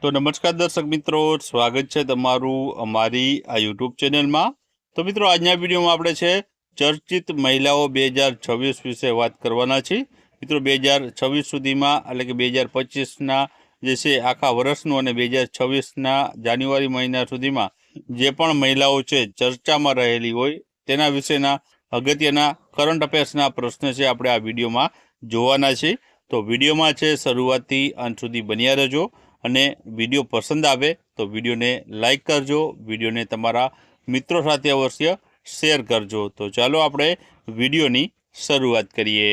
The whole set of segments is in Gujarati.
तो नमस्कार दर्शक मित्रों, स्वागत है तमारू अमारी आ यूट्यूब चेनल में। तो मित्रों, आज विडियो में आपणे छे चर्चित महिलाओं 2026 विषे बात करवाना छे। मित्रों, 2026 सुधीमां एटले के 2025 ना जे छे आखा वर्षनुं अने 2026 ना जान्युआरी महीना सुधीमां जे पण महिलाओं छे चर्चामां रहेली होय तेना विशेना अगत्यना करंट अफेर्सना प्रश्न छे आपणे आ विडियोमां जोवाना छे। तो विडियोमां छे शरूआतथी अंत सुधी बन्या रहेजो અને વિડીયો પસંદ આવે તો વિડીયોને લાઈક કરજો, વિડીયોને તમારા મિત્રો સાથે અવશ્ય શેર કરજો। તો ચાલો આપણે વિડીયોની શરૂઆત કરીએ।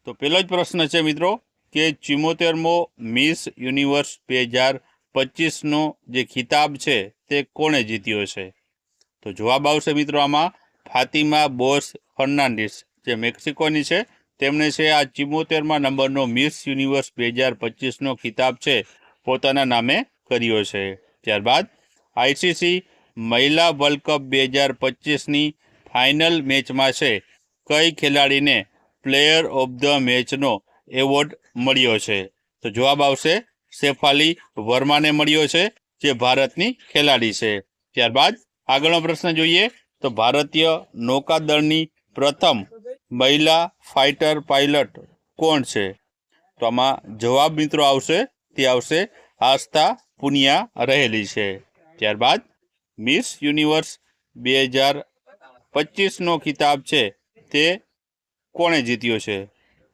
તો પહેલો જ પ્રશ્ન છે મિત્રો કે 74મો મિસ યુનિવર્સ 2025નો જે ખિતાબ છે તે કોણે જીત્યો છે? તો જવાબ આવશે મિત્રો આમાં ફાતિમા બોસ ફર્નાન્ડીસ, જે મેક્સિકોની છે। તેમણે છે આ 74મા નંબરનો મિસ યુનિવર્સ 2025નો ખિતાબ છે પોતાના નામે કર્યો છે। ત્યારબાદ આઈસીસી મહિલા વર્લ્ડ કપ 2025ની ફાઇનલ મેચમાં છે કઈ ખેલાડીને પ્લેયર ઓફ ધ મેચનો એવોર્ડ મળ્યો છે? તો જવાબ આવશે શેફાલી વર્માને મળ્યો છે, જે ભારતની ખેલાડી છે। ત્યારબાદ આગળનો પ્રશ્ન જોઈએ તો ભારતીય નૌકાદળની પ્રથમ महिला फाइटर पायलट कोण छे? तो आमां जवाब मित्रों आवशे ते आवशे आस्था पुनिया रहेली छे। त्यारबाद मिस यूनिवर्स 2025 नो खिताब छे ते कोणे जीत्यो छे?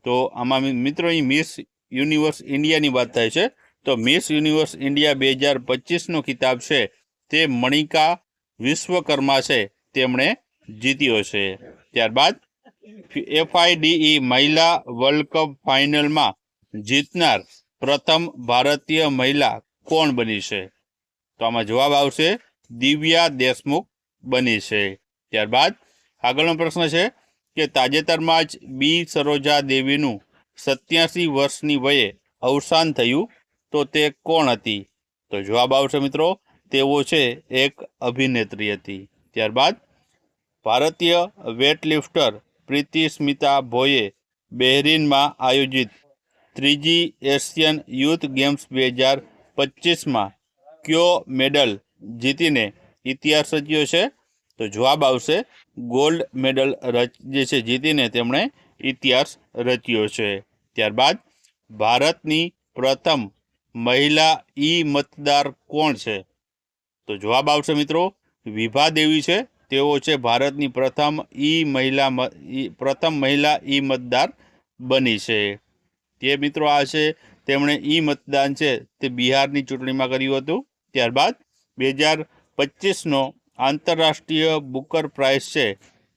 तो आमां मित्रों मिस यूनिवर्स इंडिया नी बात थाय छे। तो मिस यूनिवर्स इंडिया 2025 नो खिताब छे ते मणिका विश्वकर्मा छे तेमणे जीत्यो छे। त्यारबाद FIDE महिला वर्ल्ड कप फाइनल में जीतनार प्रथम भारतीय महिला कोण बनी है? तो आमां जवाब आवशे दिव्या देशमुख बनी है। त्यारबाद आगळनो प्रश्न है कि ताजेतरमां ज बी सरोजा देवीनुं 87 वर्षनी वये अवसान थयुं, तो ते कोण हती? तो जवाब आवशे मित्रों तेओ छे एक अभिनेत्री हती। त्यारबाद भारतीय वेटलिफ्टर प्रीति स्मिता भोये बहरीन में आयोजित त्रीजी एशियन यूथ गेम्स 2025 में क्यो मेडल जीतीने इतिहास रच्यो छे? तो जवाब आवशे गोल्ड मेडल जे छे जीतीने तेमणे इतिहास रच्यो छे। त्यारबाद भारतनी प्रथम महिला ई मतदार कोण छे? तो जवाब आवशे मित्रों विभा देवी छे। तेओ छे भारतनी प्रथम महिला ई मतदार बनी है। ते मित्रों आ छे तेमणे ई मतदान छे ते बिहारनी चूंटणीमां कर्युं हतुं। त्यारबाद 2025 नो आंतरराष्ट्रीय बुकर प्राइज छे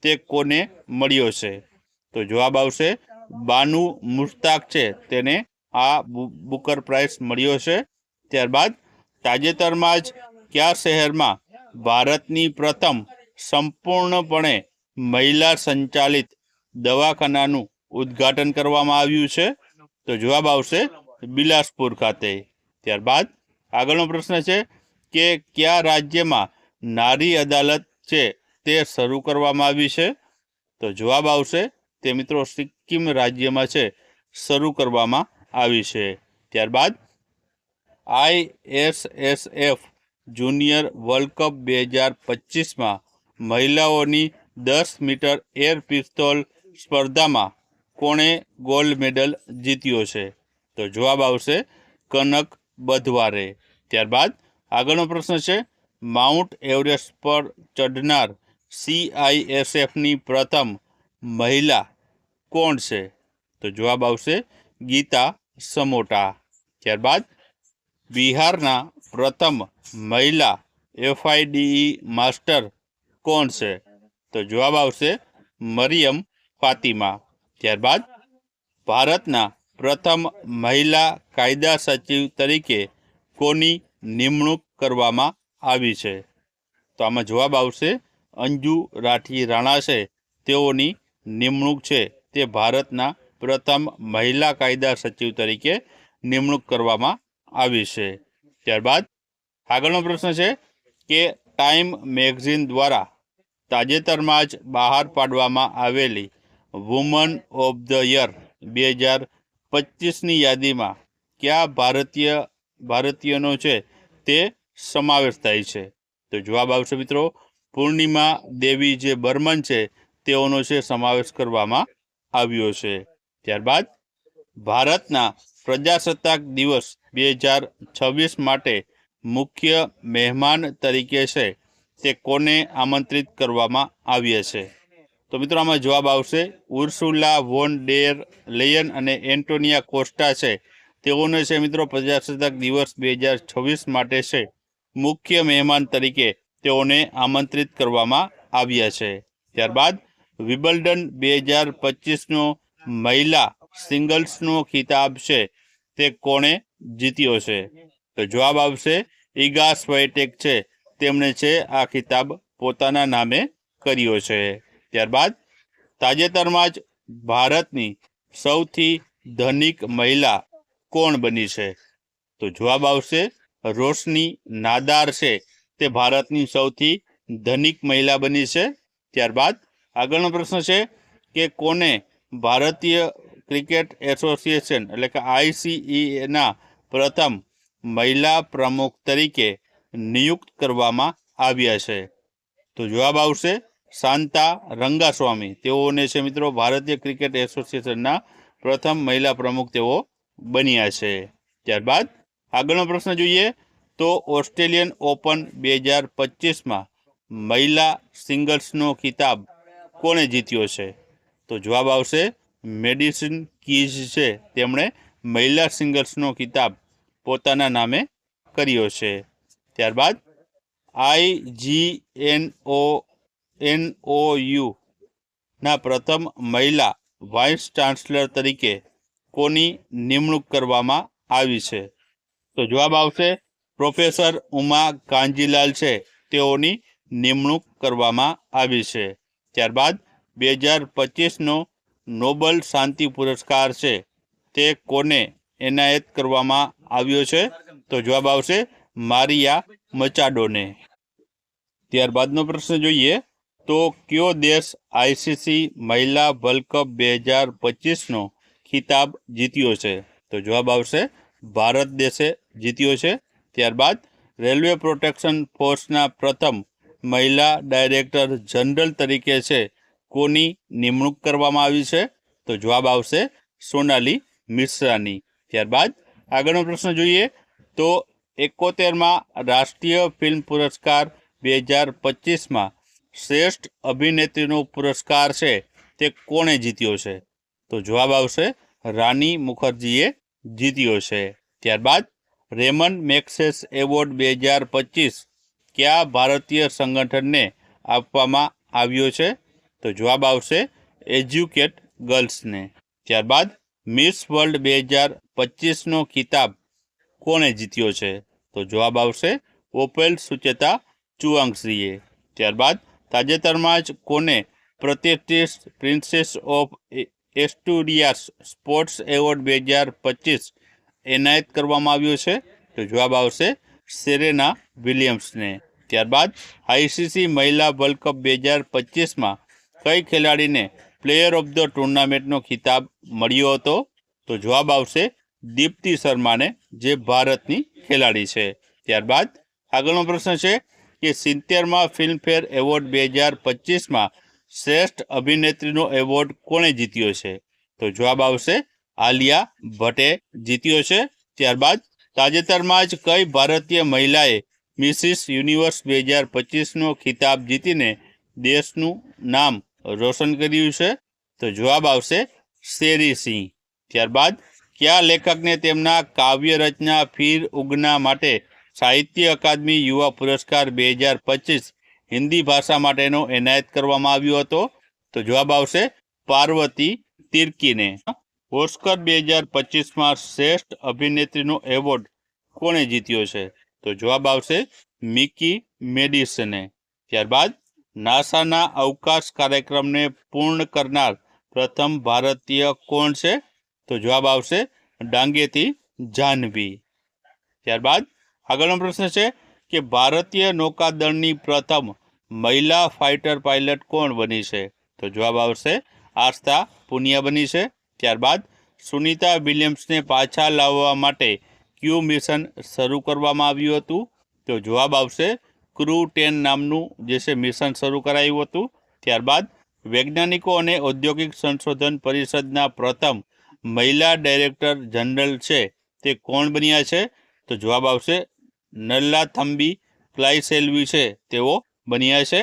ते कोने मळ्यो छे? तो जवाब आवशे बानू मुश्ताक छे तेने आ बुकर प्राइज मळ्यो छे। त्यारबाद ताजेतरमां ज क्या शहेरमां भारतनी प्रथम संपूर्णपणे महिला संचालित दवाखानानुं उद्घाटन करवामां आव्युं छे? तो जवाब आवशे बिलासपुर खाते। त्यारबाद आगळनो प्रश्न छे कि क्या राज्यमां नारी अदालत छे ते शरू करवामां आवी छे? तो जवाब आवशे ते मित्रों सिक्किम राज्यमां छे शरू करवामां आवी छे। त्यारबाद ISSF जूनियर वर्ल्ड कप 2025 में महिलाओनी 10 मीटर एयर पिस्तौल स्पर्धा में कोणे गोल्ड मेडल जीत्यो छे? तो जवाब आवशे कनक बधवारे। त्यारबाद आगळनो प्रश्न है माउंट एवरेस्ट पर चढ़नार CISF नी प्रथम महिला कोण छे? तो जवाब आवशे गीता समोटा। त्यारबाद बिहारना प्रथम महिला FIDE मास्टर कोण छे? तो जवाब आवशे मरियम फातिमा। त्यारबाद भारतना प्रथम महिला कायदा सचिव तरीके कोनी निमणूक करवामां आवी छे? तो आमां जवाब आवशे अंजू राठी राणा छे तेओनी निमणूक छे ते भारतना प्रथम महिला कायदा सचिव तरीके निमणूक करवामां आवी छे। त्यारबाद आगळनो प्रश्न है कि टाइम मैगजीन द्वारा ताजेतरमां ज बहार पाडवामां आवेली वुमन ऑफ ध ईयर 2025 नी यादीमां क्या भारतीय ભારતીયોનો છે તે સમાવેશ થાય છે? તો જવાબ આવશે મિત્રો પૂર્ણિમા દેવી જે બર્મન છે તેઓનો છે સમાવેશ કરવામાં આવ્યો છે. ત્યારબાદ ભારતના પ્રજાસત્તાક દિવસ 2026 માટે મુખ્ય મહેમાન તરીકે છે તે કોને આમંત્રિત કરવામાં આવ્યા છે? તો મિત્રો આમાં જવાબ આવશે ઉર્સુલા વોન ડેર લેયન અને એન્ટોનિયા કોસ્ટા છે તેઓને છે મિત્રો પ્રજાસત્તાક દિવસ 2026 માટે છે મુખ્ય મહેમાન તરીકે તેઓને આમંત્રિત કરવામાં આવ્યા છે. ત્યારબાદ વિમ્બલ્ડન 2025નો મહિલા સિંગલ્સનો ખિતાબ છે તે કોણે જીત્યો છે? તો જવાબ આવશે ઈગા સ્વાઇટેક છે તેમણે છે આ ખિતાબ પોતાના નામે કર્યો છે. ત્યારબાદ તાજેતરમાં જ ભારતની સૌથી ધનિક મહિલા કોણ બની છે? તો જવાબ આવશે રોશની નાદાર છે તે ભારતની સૌથી ધનિક મહિલા બની છે. ત્યારબાદ આગળનો પ્રશ્ન છે કે કોને ભારતીય ક્રિકેટ એસોસિએશન એટલે કે ICCના પ્રથમ મહિલા પ્રમુખ તરીકે નિયુક્ત કરવામાં આવ્યા છે? તો જવાબ આવશે શાંતા રંગાસ્વામી. તેઓને છે મિત્રો ભારતીય ક્રિકેટ એસોસિએશનના પ્રથમ મહિલા પ્રમુખ તેઓ બન્યા છે. ત્યારબાદ આગળનો પ્રશ્ન જોઈએ તો ઓસ્ટ્રેલિયન ઓપન 2025માં મહિલા સિંગલ્સનો ખિતાબ કોણે જીત્યો છે? તો જવાબ આવશે મેડિસન કીઝ છે તેમણે મહિલા સિંગલ્સનો ખિતાબ પોતાના નામે કર્યો છે. ત્યારબાદ IGNOU પ્રથમ મહિલા વાઇસ ચાન્સલર તરીકે કોની નિમણૂક કરવામાં આવી છે? તો જવાબ આવશે પ્રોફેસર ઉમા કાંજીલાલ છે તેઓની નિમણૂક કરવામાં આવી છે. ત્યારબાદ 2025નો નોબલ શાંતિ પુરસ્કાર છે તે કોને એનાયત કરવામાં આવ્યો છે? તો જવાબ આવશે મારિયા મચાડોને. ત્યારબાદનો પ્રશ્ન જોઈએ તો કયો દેશ ICC મહિલા વર્લ્ડ કપ 2025નો ખિતાબ જીત્યો છે? તો જવાબ આવશે ભારત દેશે જીત્યો છે. ત્યારબાદ રેલવે પ્રોટેક્શન ફોર્સના પ્રથમ મહિલા ડાયરેક્ટર જનરલ તરીકે છે કોની નિમણૂક કરવામાં આવી છે? તો જવાબ આવશે સોનાલી મિશ્રાની. ત્યારબાદ આગળનો પ્રશ્ન જોઈએ તો 71માં રાષ્ટ્રીય ફિલ્મ પુરસ્કાર 2025માં શ્રેષ્ઠ અભિનેત્રીનો પુરસ્કાર છે તે કોણે જીત્યો છે? તો જવાબ આવશે રાની મુખર્જીએ જીત્યો છે. ત્યારબાદ રેમન મેગ્સેસ એવોર્ડ 2025 કયા ભારતીય સંગઠનને આપવામાં આવ્યો છે? તો જવાબ આવશે એજ્યુકેટ ગર્લ્સને. ત્યારબાદ મિસ વર્લ્ડ 2025નો ખિતાબ કોણે જીત્યો છે? તો જવાબ આવશે ઓપેલ સુચેતા ચુવાંગશ્રીએ. ત્યારબાદ તાજેતરમાં જ કોને પ્રતિષ્ઠિત પ્રિન્સેસ ઓફ એસ્ટુરિયાસ સ્પોર્ટ્સ એવોર્ડ 2025 એનાયત કરવામાં આવ્યો છે? તો જવાબ આવશે સેરેના વિલિયમ્સને. ત્યારબાદ ICC મહિલા વર્લ્ડ કપ 2025માં કઈ ખેલાડીને પ્લેયર ઓફ ધ ટુર્નામેન્ટનો ખિતાબ મળ્યો હતો? તો જવાબ આવશે દીપ્તિ શર્માને જે ભારતની ખેલાડી છે. ત્યારબાદ આગળનો પ્રશ્ન છે કે 70માં ફિલ્મફેર એવોર્ડ 2025માં શ્રેષ્ઠ અભિનેત્રીનો એવોર્ડ કોણે જીત્યો છે? તો જવાબ આવશે આલિયા ભટ્ટે જીત્યો છે. ત્યારબાદ તાજેતરમાં જ કઈ ભારતીય મહિલાએ મિસિસ યુનિવર્સ 2025નો ખિતાબ જીતીને દેશનું નામ રોશન કર્યું છે? તો જવાબ આવશે શેરી સિંહ. ત્યારબાદ કયા લેખકને તેમના કાવ્ય રચના ફિર ઉગના માટે સાહિત્ય અકાદમી યુવા પુરસ્કાર 2025 હિન્દી ભાષા માટેનો એનાયત કરવામાં આવ્યો હતો? તો જવાબ આવશે પાર્વતી તિર્કીને. ઓસ્કર 2025માં શ્રેષ્ઠ અભિનેત્રીનો એવોર્ડ કોણે જીત્યો છે? તો જવાબ આવશે મિકી મેડિસને. ત્યારબાદ નાસાના અવકાશ કાર્યક્રમને પૂર્ણ કરનાર પ્રથમ ભારતીય કોણ છે? તો જવાબ આવશે ડાંગેથી જાહ્નવી. ત્યારબાદ આગળનો પ્રશ્ન છે કે ભારતીય નૌકાદળની પ્રથમ મહિલા ફાઇટર પાયલટ કોણ બની છે? તો જવાબ આવશે આસ્થા પુનિયા બની છે. ત્યારબાદ સુનિતા વિલિયમ્સને પાછા લાવવા માટે કયું મિશન શરૂ કરવામાં આવ્યું હતું? તો જવાબ આવશે ક્રૂ 10 નામનું જે છે મિશન શરૂ કરાયું હતું. ત્યારબાદ વૈજ્ઞાનિકો અને ઔદ્યોગિક સંશોધન પરિષદના પ્રથમ મહિલા ડાયરેક્ટર જનરલ છે તે કોણ બન્યા છે? તો જવાબ આવશે નલ્લાથમ્બી ક્લાઇસેલ્વી છે તેઓ બન્યા છે.